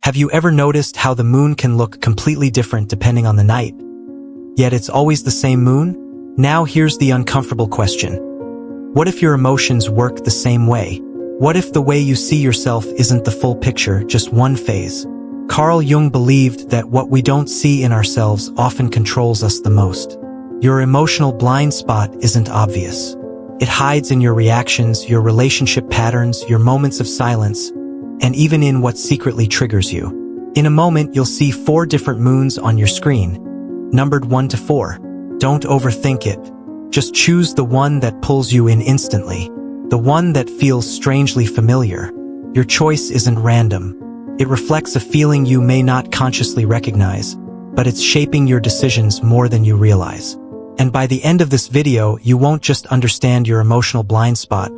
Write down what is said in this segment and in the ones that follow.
Have you ever noticed how the moon can look completely different depending on the night? Yet it's always the same moon? Now here's the uncomfortable question. What if your emotions work the same way? What if the way you see yourself isn't the full picture, just one phase? Carl Jung believed that what we don't see in ourselves often controls us the most. Your emotional blind spot isn't obvious. It hides in your reactions, your relationship patterns, your moments of silence, and even in what secretly triggers you. In a moment, you'll see 4 different moons on your screen, numbered 1 to 4. Don't overthink it. Just choose the one that pulls you in instantly, the one that feels strangely familiar. Your choice isn't random. It reflects a feeling you may not consciously recognize, but it's shaping your decisions more than you realize. And by the end of this video, you won't just understand your emotional blind spot,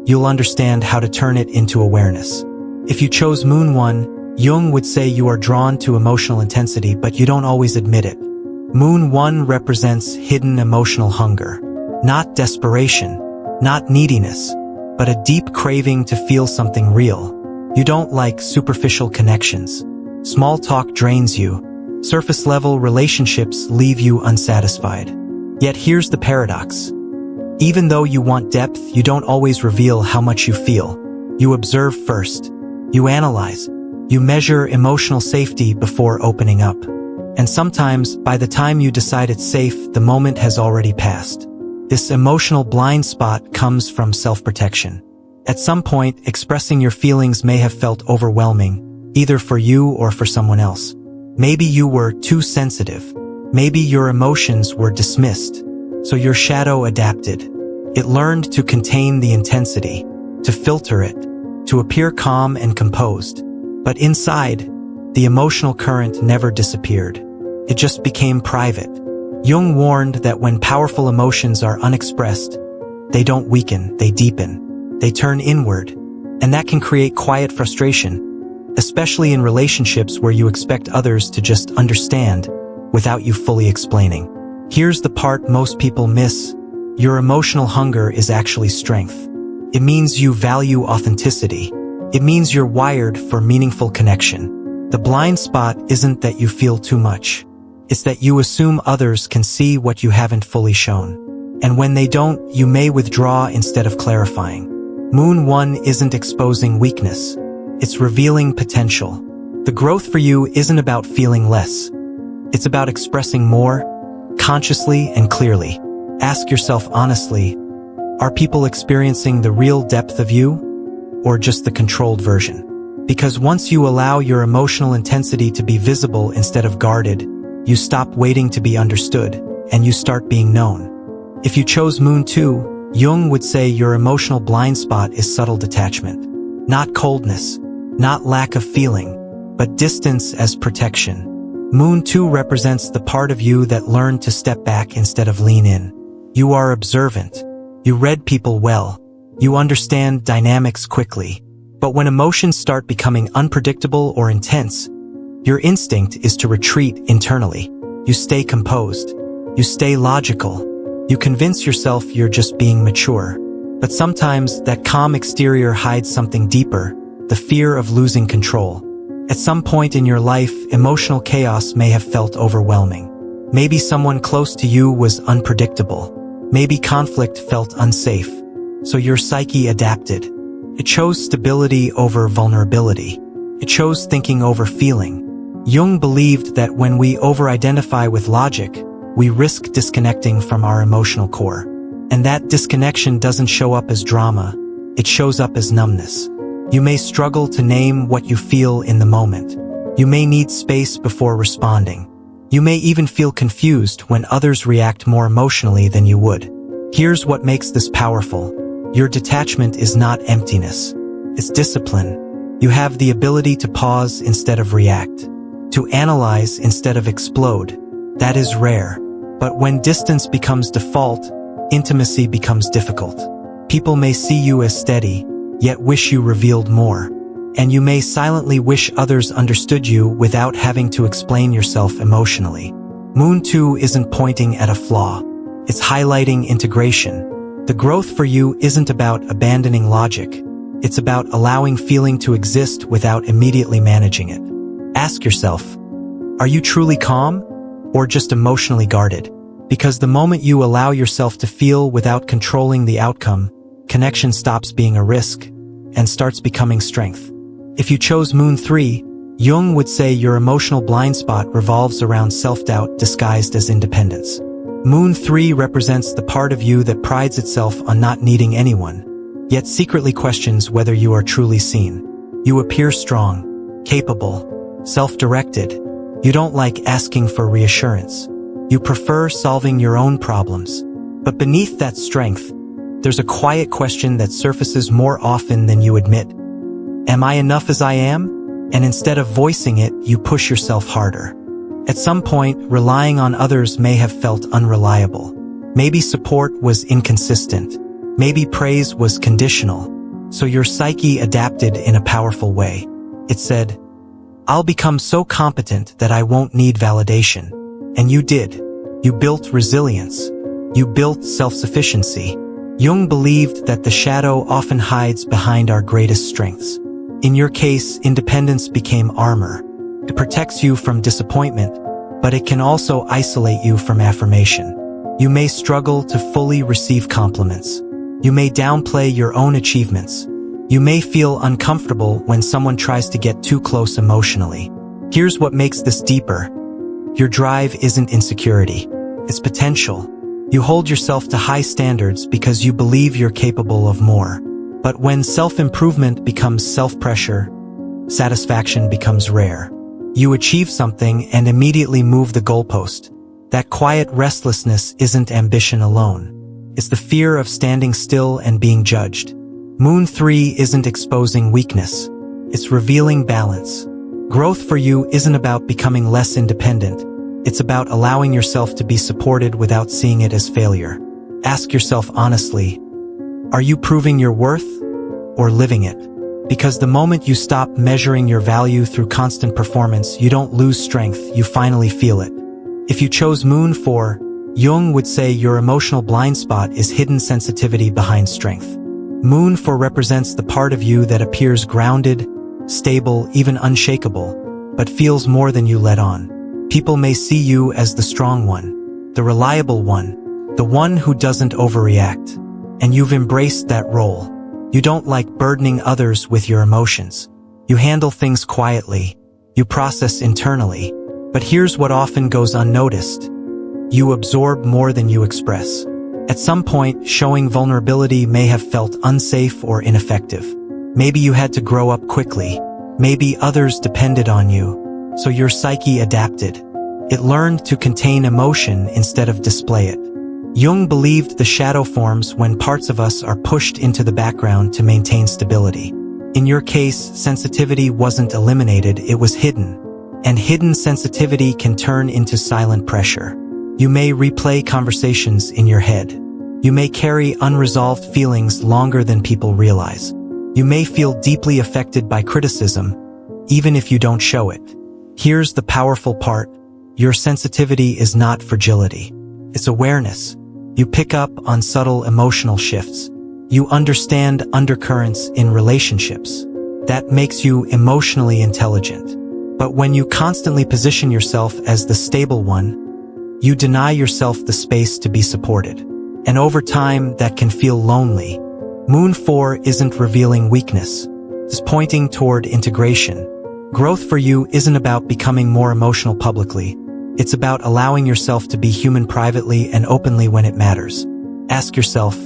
you'll understand how to turn it into awareness. If you chose Moon 1, Jung would say you are drawn to emotional intensity, but you don't always admit it. Moon 1 represents hidden emotional hunger, not desperation, not neediness, but a deep craving to feel something real. You don't like superficial connections. Small talk drains you. Surface-level relationships leave you unsatisfied. Yet here's the paradox. Even though you want depth, you don't always reveal how much you feel. You observe first. You analyze. You measure emotional safety before opening up. And sometimes, by the time you decide it's safe, the moment has already passed. This emotional blind spot comes from self-protection. At some point, expressing your feelings may have felt overwhelming, either for you or for someone else. Maybe you were too sensitive. Maybe your emotions were dismissed. So your shadow adapted. It learned to contain the intensity, to filter it, to appear calm and composed. But inside, the emotional current never disappeared. It just became private. Jung warned that when powerful emotions are unexpressed, they don't weaken, they deepen. They turn inward, and that can create quiet frustration, especially in relationships where you expect others to just understand without you fully explaining. Here's the part most people miss. Your emotional hunger is actually strength. It means you value authenticity. It means you're wired for meaningful connection. The blind spot isn't that you feel too much. It's that you assume others can see what you haven't fully shown. And when they don't, you may withdraw instead of clarifying. Moon 1 isn't exposing weakness. It's revealing potential. The growth for you isn't about feeling less. It's about expressing more, consciously and clearly. Ask yourself honestly, are people experiencing the real depth of you, or just the controlled version? Because once you allow your emotional intensity to be visible instead of guarded, you stop waiting to be understood, and you start being known. If you chose Moon 2, Jung would say your emotional blind spot is subtle detachment. Not coldness, not lack of feeling, but distance as protection. Moon 2 represents the part of you that learned to step back instead of lean in. You are observant. You read people well. You understand dynamics quickly. But when emotions start becoming unpredictable or intense, your instinct is to retreat internally. You stay composed. You stay logical. You convince yourself you're just being mature. But sometimes that calm exterior hides something deeper, the fear of losing control. At some point in your life, emotional chaos may have felt overwhelming. Maybe someone close to you was unpredictable. Maybe conflict felt unsafe. So your psyche adapted. It chose stability over vulnerability. It chose thinking over feeling. Jung believed that when we over-identify with logic, we risk disconnecting from our emotional core. And that disconnection doesn't show up as drama. It shows up as numbness. You may struggle to name what you feel in the moment. You may need space before responding. You may even feel confused when others react more emotionally than you would. Here's what makes this powerful. Your detachment is not emptiness. It's discipline. You have the ability to pause instead of react, to analyze instead of explode. That is rare. But when distance becomes default, intimacy becomes difficult. People may see you as steady, yet wish you revealed more. And you may silently wish others understood you without having to explain yourself emotionally. Moon 2 isn't pointing at a flaw. It's highlighting integration. The growth for you isn't about abandoning logic. It's about allowing feeling to exist without immediately managing it. Ask yourself, are you truly calm or just emotionally guarded? Because the moment you allow yourself to feel without controlling the outcome, connection stops being a risk and starts becoming strength. If you chose Moon 3, Jung would say your emotional blind spot revolves around self-doubt disguised as independence. Moon 3 represents the part of you that prides itself on not needing anyone, yet secretly questions whether you are truly seen. You appear strong, capable, self-directed. You don't like asking for reassurance. You prefer solving your own problems. But beneath that strength, there's a quiet question that surfaces more often than you admit. Am I enough as I am? And instead of voicing it, you push yourself harder. At some point, relying on others may have felt unreliable. Maybe support was inconsistent. Maybe praise was conditional. So your psyche adapted in a powerful way. It said, I'll become so competent that I won't need validation. And you did. You built resilience. You built self-sufficiency. Jung believed that the shadow often hides behind our greatest strengths. In your case, independence became armor. It protects you from disappointment, but it can also isolate you from affirmation. You may struggle to fully receive compliments. You may downplay your own achievements. You may feel uncomfortable when someone tries to get too close emotionally. Here's what makes this deeper. Your drive isn't insecurity. It's potential. You hold yourself to high standards because you believe you're capable of more. But when self-improvement becomes self-pressure, satisfaction becomes rare. You achieve something and immediately move the goalpost. That quiet restlessness isn't ambition alone. It's the fear of standing still and being judged. Moon 3 isn't exposing weakness. It's revealing balance. Growth for you isn't about becoming less independent. It's about allowing yourself to be supported without seeing it as failure. Ask yourself honestly, are you proving your worth or living it? Because the moment you stop measuring your value through constant performance, you don't lose strength, you finally feel it. If you chose Moon 4, Jung would say your emotional blind spot is hidden sensitivity behind strength. Moon 4 represents the part of you that appears grounded, stable, even unshakable, but feels more than you let on. People may see you as the strong one, the reliable one, the one who doesn't overreact. And you've embraced that role. You don't like burdening others with your emotions. You handle things quietly. You process internally. But here's what often goes unnoticed. You absorb more than you express. At some point, showing vulnerability may have felt unsafe or ineffective. Maybe you had to grow up quickly. Maybe others depended on you. So your psyche adapted. It learned to contain emotion instead of display it. Jung believed the shadow forms when parts of us are pushed into the background to maintain stability. In your case, sensitivity wasn't eliminated, it was hidden. And hidden sensitivity can turn into silent pressure. You may replay conversations in your head. You may carry unresolved feelings longer than people realize. You may feel deeply affected by criticism, even if you don't show it. Here's the powerful part. Your sensitivity is not fragility. It's awareness. You pick up on subtle emotional shifts. You understand undercurrents in relationships. That makes you emotionally intelligent. But when you constantly position yourself as the stable one, you deny yourself the space to be supported. And over time, that can feel lonely. Moon 4 isn't revealing weakness. It's pointing toward integration. Growth for you isn't about becoming more emotional publicly. It's about allowing yourself to be human privately and openly when it matters. Ask yourself,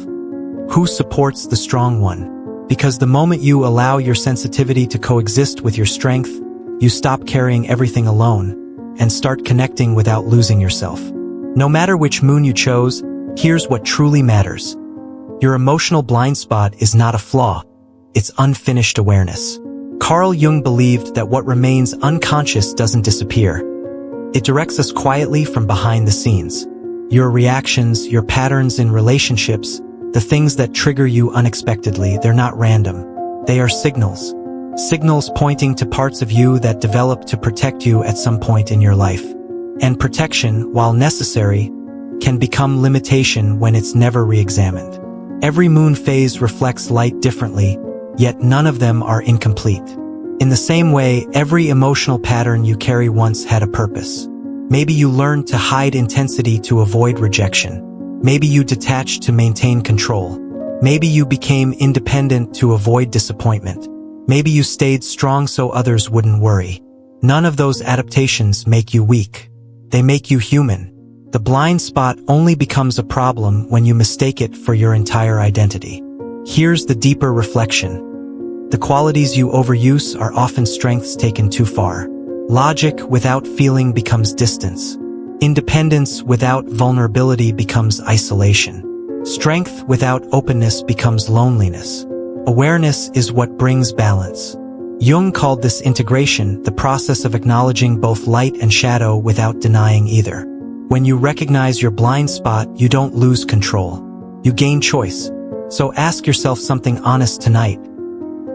who supports the strong one? Because the moment you allow your sensitivity to coexist with your strength, you stop carrying everything alone and start connecting without losing yourself. No matter which moon you chose, here's what truly matters. Your emotional blind spot is not a flaw. It's unfinished awareness. Carl Jung believed that what remains unconscious doesn't disappear. It directs us quietly from behind the scenes. Your reactions, your patterns in relationships, the things that trigger you unexpectedly, they're not random. They are signals. Signals pointing to parts of you that develop to protect you at some point in your life. And protection, while necessary, can become limitation when it's never re-examined. Every moon phase reflects light differently, yet none of them are incomplete. In the same way, every emotional pattern you carry once had a purpose. Maybe you learned to hide intensity to avoid rejection. Maybe you detached to maintain control. Maybe you became independent to avoid disappointment. Maybe you stayed strong so others wouldn't worry. None of those adaptations make you weak. They make you human. The blind spot only becomes a problem when you mistake it for your entire identity. Here's the deeper reflection. The qualities you overuse are often strengths taken too far. Logic without feeling becomes distance. Independence without vulnerability becomes isolation. Strength without openness becomes loneliness. Awareness is what brings balance. Jung called this integration, the process of acknowledging both light and shadow without denying either. When you recognize your blind spot, you don't lose control. You gain choice. So ask yourself something honest tonight.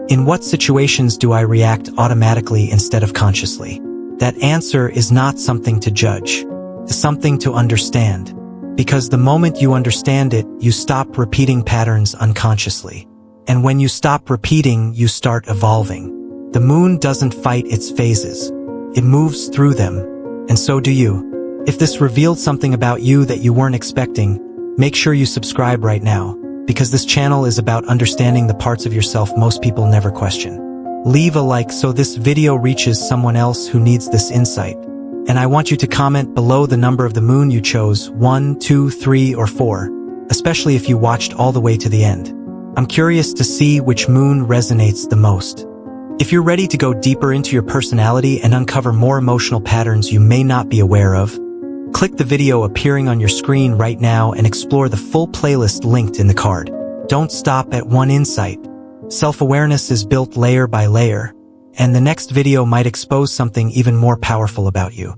In what situations do I react automatically instead of consciously? That answer is not something to judge. It's something to understand. Because the moment you understand it, you stop repeating patterns unconsciously. And when you stop repeating, you start evolving. The moon doesn't fight its phases. It moves through them. And so do you. If this revealed something about you that you weren't expecting, make sure you subscribe right now, because this channel is about understanding the parts of yourself most people never question. Leave a like so this video reaches someone else who needs this insight. And I want you to comment below the number of the moon you chose, 1, 2, 3, or 4, especially if you watched all the way to the end. I'm curious to see which moon resonates the most. If you're ready to go deeper into your personality and uncover more emotional patterns you may not be aware of, click the video appearing on your screen right now and explore the full playlist linked in the card. Don't stop at one insight. Self-awareness is built layer by layer, and the next video might expose something even more powerful about you.